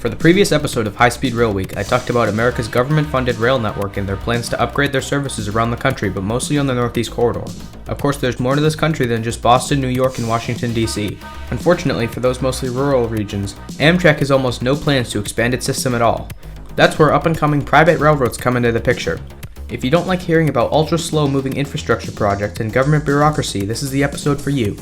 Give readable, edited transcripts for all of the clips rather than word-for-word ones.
For the previous episode of High Speed Rail Week, I talked about America's government-funded rail network and their plans to upgrade their services around the country, but mostly on the Northeast Corridor. Of course, there's more to this country than just Boston, New York, and Washington, D.C. Unfortunately, for those mostly rural regions, Amtrak has almost no plans to expand its system at all. That's where up-and-coming private railroads come into the picture. If you don't like hearing about ultra-slow moving infrastructure projects and government bureaucracy, this is the episode for you.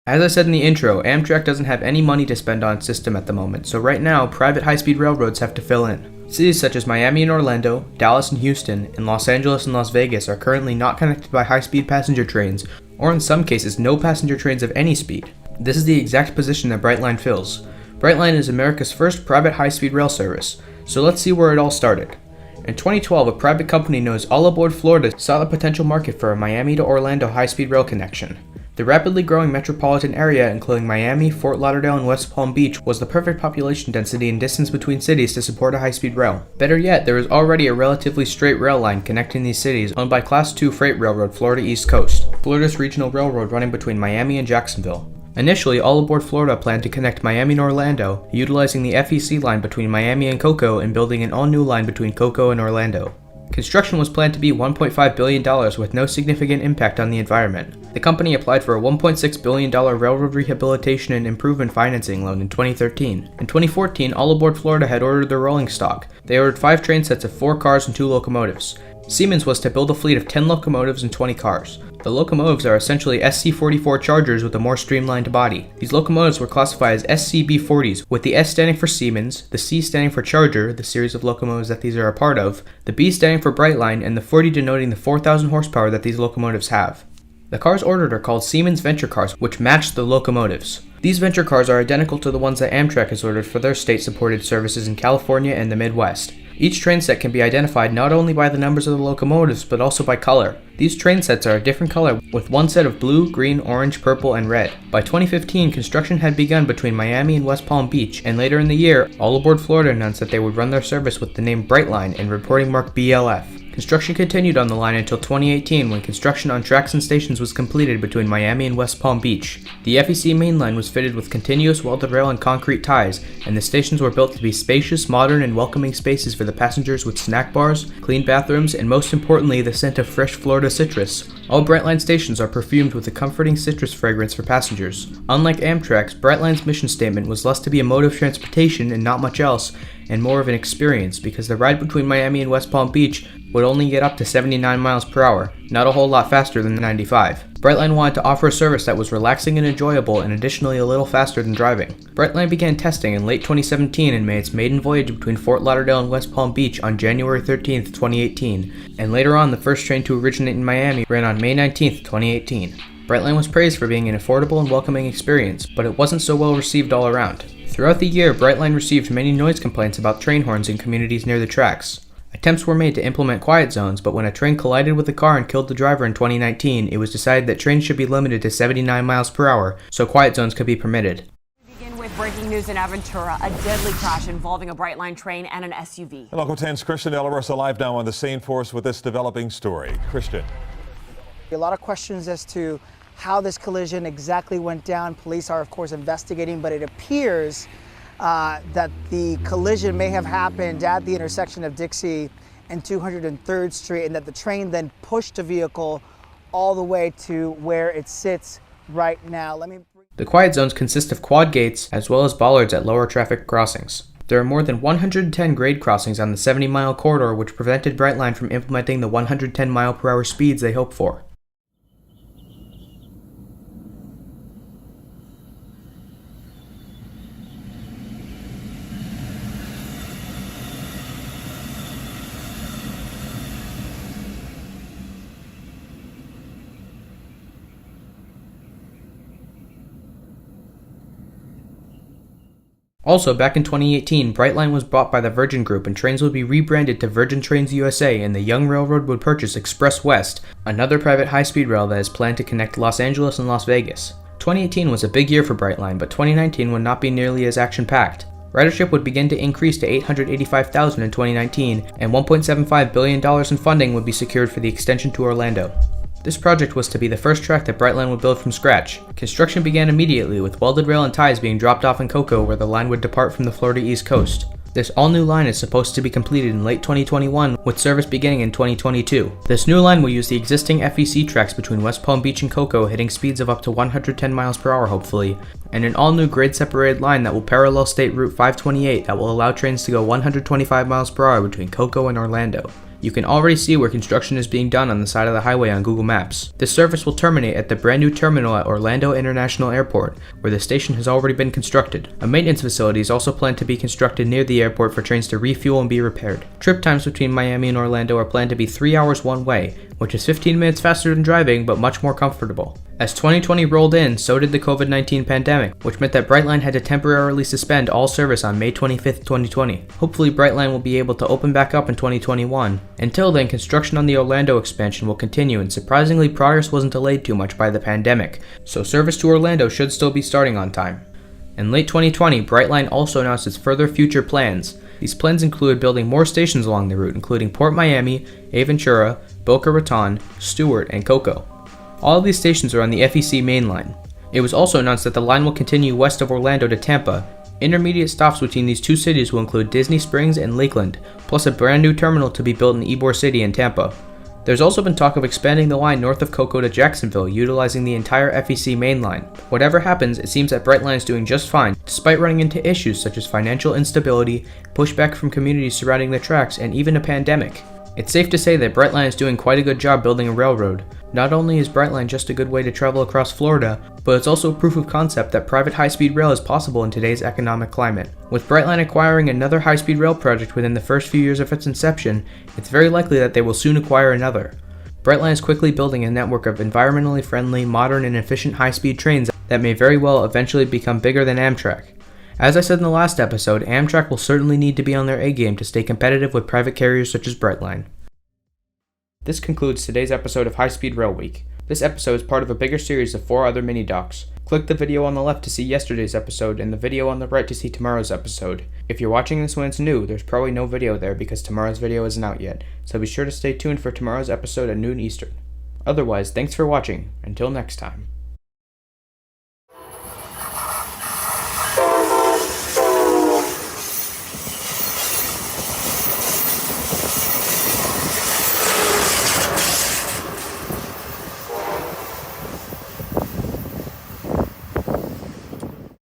As I said in the intro, Amtrak doesn't have any money to spend on its system at the moment, so right now, private high-speed railroads have to fill in. Cities such as Miami and Orlando, Dallas and Houston, and Los Angeles and Las Vegas are currently not connected by high-speed passenger trains, or in some cases, no passenger trains of any speed. This is the exact position that Brightline fills. Brightline is America's first private high-speed rail service, so let's see where it all started. In 2012, a private company known as All Aboard Florida saw the potential market for a Miami to Orlando high-speed rail connection. The rapidly growing metropolitan area, including Miami, Fort Lauderdale, and West Palm Beach, was the perfect population density and distance between cities to support a high-speed rail. Better yet, there was already a relatively straight rail line connecting these cities owned by Class II Freight Railroad Florida East Coast, Florida's regional railroad running between Miami and Jacksonville. Initially, All Aboard Florida planned to connect Miami and Orlando, utilizing the FEC line between Miami and Cocoa and building an all-new line between Cocoa and Orlando. Construction was planned to be $1.5 billion with no significant impact on the environment. The company applied for a $1.6 billion railroad rehabilitation and improvement financing loan in 2013. In 2014, All Aboard Florida had ordered their rolling stock. They ordered 5 train sets of 4 cars and 2 locomotives. Siemens was to build a fleet of 10 locomotives and 20 cars. The locomotives are essentially SC-44 Chargers with a more streamlined body. These locomotives were classified as SCB-40s, with the S standing for Siemens, the C standing for Charger, the series of locomotives that these are a part of, the B standing for Brightline, and the 40 denoting the 4,000 horsepower that these locomotives have. The cars ordered are called Siemens Venture Cars, which match the locomotives. These Venture Cars are identical to the ones that Amtrak has ordered for their state-supported services in California and the Midwest. Each train set can be identified not only by the numbers of the locomotives, but also by color. These train sets are a different color, with one set of blue, green, orange, purple, and red. By 2015, construction had begun between Miami and West Palm Beach, and later in the year, All Aboard Florida announced that they would run their service with the name Brightline and reporting mark BLF. Construction continued on the line until 2018 when construction on tracks and stations was completed between Miami and West Palm Beach. The FEC main line was fitted with continuous welded rail and concrete ties, and the stations were built to be spacious, modern, and welcoming spaces for the passengers with snack bars, clean bathrooms, and most importantly, the scent of fresh Florida citrus. All Brightline stations are perfumed with a comforting citrus fragrance for passengers. Unlike Amtrak's, Brightline's mission statement was less to be a mode of transportation and not much else, and more of an experience, because the ride between Miami and West Palm Beach would only get up to 79 miles per hour, not a whole lot faster than 95. Brightline wanted to offer a service that was relaxing and enjoyable and additionally a little faster than driving. Brightline began testing in late 2017 and made its maiden voyage between Fort Lauderdale and West Palm Beach on January 13, 2018, and later on the first train to originate in Miami ran on May 19, 2018. Brightline was praised for being an affordable and welcoming experience, but it wasn't so well received all around. Throughout the year, Brightline received many noise complaints about train horns in communities near the tracks. Attempts were made to implement quiet zones, but when a train collided with a car and killed the driver in 2019, it was decided that trains should be limited to 79 miles per hour, so quiet zones could be permitted. We begin with breaking news in Aventura, a deadly crash involving a Brightline train and an SUV. Local 10's Christian De La Rosa live now on the scene for us with this developing story. Christian. A lot of questions as to how this collision exactly went down. Police are, of course, investigating, but it appears that the collision may have happened at the intersection of Dixie and 203rd Street, and that the train then pushed the vehicle all the way to where it sits right now. The quiet zones consist of quad gates as well as bollards at lower traffic crossings. There are more than 110 grade crossings on the 70-mile corridor, which prevented Brightline from implementing the 110 mile per hour speeds they hoped for. Also, back in 2018, Brightline was bought by the Virgin Group and trains would be rebranded to Virgin Trains USA, and the Young Railroad would purchase Express West, another private high-speed rail that is planned to connect Los Angeles and Las Vegas. 2018 was a big year for Brightline, but 2019 would not be nearly as action-packed. Ridership would begin to increase to 885,000 in 2019, and $1.75 billion in funding would be secured for the extension to Orlando. This project was to be the first track that Brightline would build from scratch. Construction began immediately, with welded rail and ties being dropped off in Cocoa, where the line would depart from the Florida East Coast. This all-new line is supposed to be completed in late 2021, with service beginning in 2022. This new line will use the existing FEC tracks between West Palm Beach and Cocoa, hitting speeds of up to 110 miles per hour hopefully, and an all-new grade-separated line that will parallel State Route 528 that will allow trains to go 125 miles per hour between Cocoa and Orlando. You can already see where construction is being done on the side of the highway on Google Maps. This service will terminate at the brand new terminal at Orlando International Airport, where the station has already been constructed. A maintenance facility is also planned to be constructed near the airport for trains to refuel and be repaired. Trip times between Miami and Orlando are planned to be 3 hours one way, which is 15 minutes faster than driving but much more comfortable. As 2020 rolled in, so did the COVID-19 pandemic, which meant that Brightline had to temporarily suspend all service on May 25, 2020. Hopefully Brightline will be able to open back up in 2021. Until then, construction on the Orlando expansion will continue, and surprisingly progress wasn't delayed too much by the pandemic, so service to Orlando should still be starting on time. In late 2020, Brightline also announced its further future plans. These plans include building more stations along the route, including Port Miami, Aventura, Boca Raton, Stewart, and Cocoa. All of these stations are on the FEC main line. It was also announced that the line will continue west of Orlando to Tampa. Intermediate stops between these two cities will include Disney Springs and Lakeland, plus a brand new terminal to be built in Ybor City in Tampa. There's also been talk of expanding the line north of Cocoa to Jacksonville, utilizing the entire FEC main line. Whatever happens, it seems that Brightline is doing just fine, despite running into issues such as financial instability, pushback from communities surrounding the tracks, and even a pandemic. It's safe to say that Brightline is doing quite a good job building a railroad. Not only is Brightline just a good way to travel across Florida, but it's also proof of concept that private high-speed rail is possible in today's economic climate. With Brightline acquiring another high-speed rail project within the first few years of its inception, it's very likely that they will soon acquire another. Brightline is quickly building a network of environmentally friendly, modern, and efficient high-speed trains that may very well eventually become bigger than Amtrak. As I said in the last episode, Amtrak will certainly need to be on their A-game to stay competitive with private carriers such as Brightline. This concludes today's episode of High Speed Rail Week. This episode is part of a bigger series of 4 other mini-docs. Click the video on the left to see yesterday's episode and the video on the right to see tomorrow's episode. If you're watching this when it's new, there's probably no video there because tomorrow's video isn't out yet, so be sure to stay tuned for tomorrow's episode at noon Eastern. Otherwise, thanks for watching. Until next time.